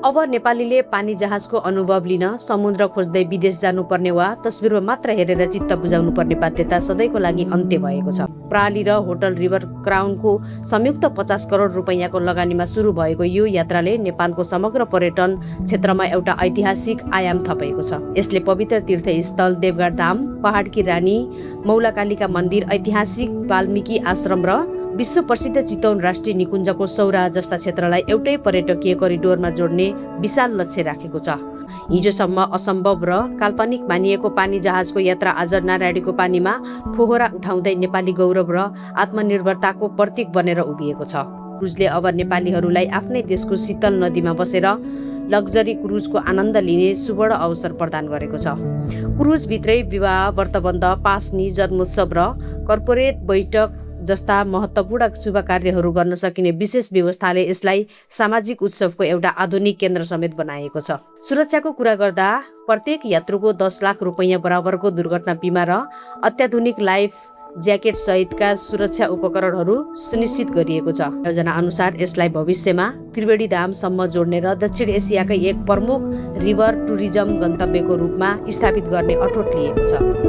अब नेपालीले पानी जहाजको अनुभव लिन समुद्र खोज्दै विदेश जानुपर्ने वा तस्बिरमा मात्र हेरेर चित्त बुझाउनु पर्ने बाध्यता सधैँको लागि अन्त्य भएको छ। प्रणाली र होटल रिभर क्राउनको संयुक्त 50 करोड रुपैयाँको लगानीमा सुरु भएको यो यात्राले नेपालको समग्र पर्यटन क्षेत्रमा एउटा ऐतिहासिक आयाम थपेको छ। यसले पवित्र तीर्थस्थल देवघाट धाम, पहाडकी रानी, मौलाकालिका मन्दिर, ऐतिहासिक वाल्मीकि आश्रम र विश्व प्रसिद्ध चितवन राष्ट्रिय निकुञ्जको सौरा जस्ता क्षेत्रलाई एउटै पर्यटकीय करिडोरमा जोड्ने विशाल लक्ष्य राखेको छ। हिजोसम्म असम्भव र काल्पनिक मानिएको पानी जहाजको यात्रा आज नारायणीको पानीमा फोहरा उठाउँदै नेपाली गौरव र आत्मनिर्भरताको प्रतीक बनेर उभिएको छ। क्रुजले अब नेपालीहरूलाई आफ्नै देशको शीतल नदीमा बसेर लग्जरी क्रुजको आनन्द लिने सुवर्ण अवसर प्रदान गरेको छ। क्रुजभित्रै विवाह, व्रतबन्ध, पासनी, जन्मोत्सव र कर्पोरेट बैठक जस्ता महत्त्वपूर्ण शुभ कार्यहरू गर्न सकिने विशेष व्यवस्थाले यसलाई सामाजिक उत्सवको एउटा आधुनिक केन्द्र समेत बनाएको छ। सुरक्षाको कुरा गर्दा प्रत्येक यात्रुको 10 लाख रुपैयाँ बराबरको दुर्घटना बिमा र अत्याधुनिक लाइफ ज्याकेट सहितका सुरक्षा उपकरणहरू सुनिश्चित गरिएको छ। योजना अनुसार यसलाई भविष्यमा त्रिवेणी धामसम्म जोड्ने र दक्षिण एसियाकै एक प्रमुख रिभर टुरिज्म गन्तव्यको रूपमा स्थापित गर्ने अठोट लिएको छ।